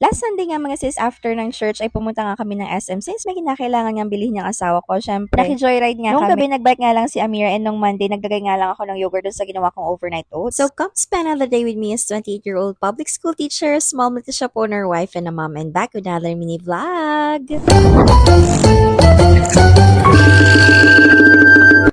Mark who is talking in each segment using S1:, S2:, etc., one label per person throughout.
S1: Last Sunday nga mga sis, after ng church ay pumunta nga kami ng SM since may kinakailangan niyang bilhin ng asawa ko. Syempre, naki-joyride nga nung kami. Nung gabi, nag-bike nga lang si Amira and nung Monday, naglagay nga lang ako ng yogurt dun sa ginawa kong overnight oats. So, come spend another day with me as 28-year-old public school teacher, small multi shop owner, wife, and a mom, and back with another mini vlog.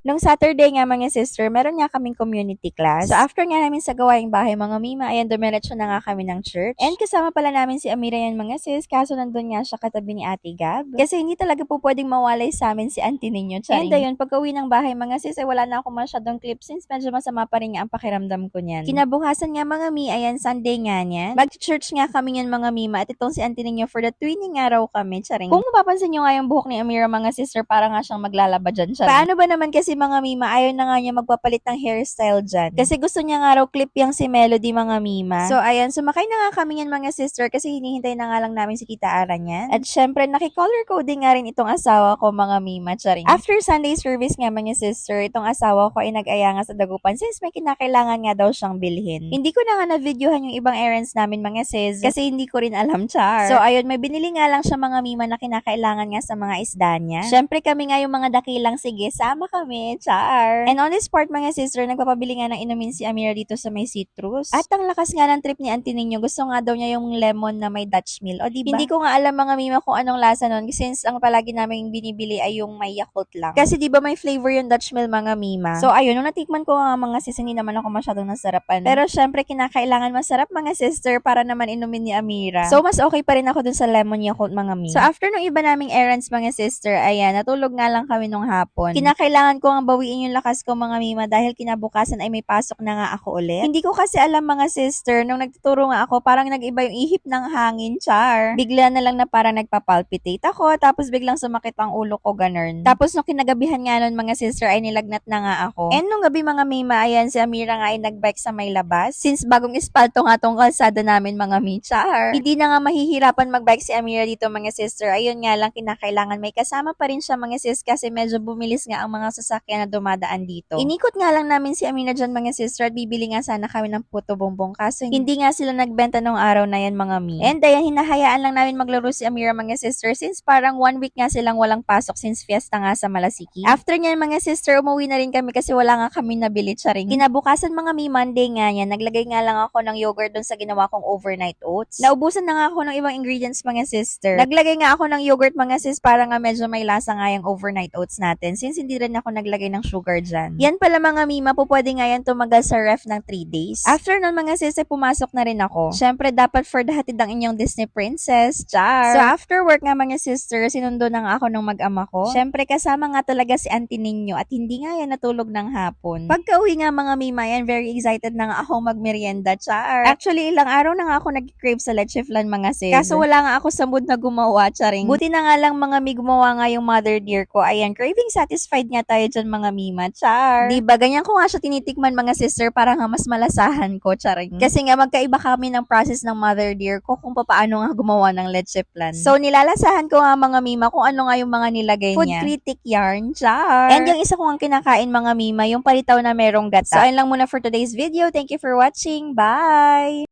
S1: Nung Saturday nga mga sister, meron nga kaming community class. So after nga namin sa gawaing bahay mga mima, ayan dumiretso na nga kami ng church. And kasama pala namin si Amira yan mga sis, kaso nandun nga siya katabi ni Ate Gab. Kasi hindi talaga po pwedeng mawalay sa amin si auntie ninyo. And ayun, pagka-uwi ng bahay mga sis, ay wala na ako masyadong clip since medyo masama pa rin nga ang pakiramdam ko niyan. Kinabukasan nga mga mi, ayan Sunday nga niyan. Mag-church nga kami yan mga mima at itong si auntie ninyo for the twinning araw kami, charing. Kung mapapansin nyo nga yung buhok ni Amira mga sister, para nga siyang maglalaba dyan, charing. Paano ba naman kasi mga mima, ayaw na nga niya magpapalit ng hairstyle dyan. Kasi gusto niya nga raw clip yung si Melody mga mima. So ayan, sumakay na nga kami yan mga sister kasi hinihintay na nga lang namin si Tita Ara niyan. At syempre, naki-color coding nga rin itong asawa ko mga mima, charing. After Sunday service nga mga sister, itong asawa ko ay nag-aya nga sa dagupan since may kinakailangan nga daw siyang bilhin. Hindi ko na nga na-videohan yung ibang errands namin mga sis kasi hindi ko rin alam, char. So ayun, may binili nga lang siya mga mima na kinakailangan nga sa mga isda niya. Syempre kami nga yung mga dakilang, sige, sama kami, char. And on this part mga sister, nagpapabili nga ng inumin si Amira dito sa may citrus. At ang lakas nga ng trip ni auntie ninyo, gusto nga daw niya yung lemon na may Dutch mill. O diba? Hindi ko nga alam mga mima kung anong lasa nun since ang palagi namin binibili ay yung may Yakult lang. Kasi diba may flavor yung Dutch mill mga mima. So ayun, nung natikman ko nga mga sis, hindi naman ako masyadong nasarapan. Pero syempre kinakailangan masarap mga sister para naman inumin ni Amira. So mas okay pa rin ako dun sa lemon Yakult mga mima. So after nung iba naming errands mga sister, ayan, natulog nga lang kami nung hapon. Kinakailangan ko nga bawiin yung lakas ko mga mima dahil kinabukasan ay may pasok na nga ako ulit. Hindi ko kasi alam mga sister, nung nagtuturo nga ako, parang nag-iba yung ihip ng hangin, char. Bigla na lang na parang nagpapalpitate ako, tapos biglang sumakit ang ulo ko, ganun. Tapos nung kinagabihan nga nun mga sister, ay nilagnat na nga ako. And nung gabi mga mima, ayan, si Amira nga ay nagbike sa may labas. Since bagong espalto nga tong kalsada namin mga mi, char. Hindi na nga mahihirapan magbike si Amira dito mga sister. Ayun nga lang, kinakailangan may kasama pa rin siya mga sis kasi medyo bumilis nga ang mga sasakyan na dumadaan dito. Inikot nga lang namin si Amina dyan mga sister at bibili nga sana kami ng puto bongbong kaso hindi nga sila nagbenta nung araw na yan mga mi. And ayan, hinahayaan lang namin maglaro si Amira mga sister since parang 1 week nga silang walang pasok since fiesta nga sa Malasiki. After nyan mga sister, umuwi na rin kami kasi wala nga kami nabili, charing. Kinabukasan mga mi, Monday nga yan, naglagay nga lang ako ng yogurt dun sa ginawa kong overnight oats. Naubusan na nga ako ng ibang ingredients mga sister. Naglagay nga ako ng yogurt mga sis para nga medyo may lasa nga yung overnight oats natin since hindi rin ako naglagay ng sugar dyan. Yan pala mga mima, po pwede nga yan tumagal sa ref ng 3 days. After nun mga sisi, pumasok na rin ako. Syempre, dapat for the hatid ang inyong Disney princess, char. So after work nga mga sister, sinundo na nga ako ng mag-ama ko. Syempre, kasama nga talaga si auntie ninyo at hindi nga yan natulog ng hapon. Pagka-uwi nga mga mima, yan very excited na nga ako magmerienda, char. Actually, ilang araw na nga ako nag-crave sa leche flan mga sis. Kaso wala nga ako sa mood na gumawa, charing. Buti na nga lang mga mi, gumawa nga yung mother dear ko. Ayan, craving satisfied nga tayo dyan mga mima, char. Diba, ganyan ko nga siya tinitikman mga sister para nga mas malasahan ko, charing. Kasi nga magkaiba kami ng process ng mother dear ko kung paano nga gumawa ng leche flan. So nilalasahan ko nga mga mima kung ano nga yung mga nilagay niya. Food critic yarn, char. And yung isa ko nga kinakain mga mima, yung palitaw na merong gata. So ayun lang muna for today's video. Thank you for watching. Bye!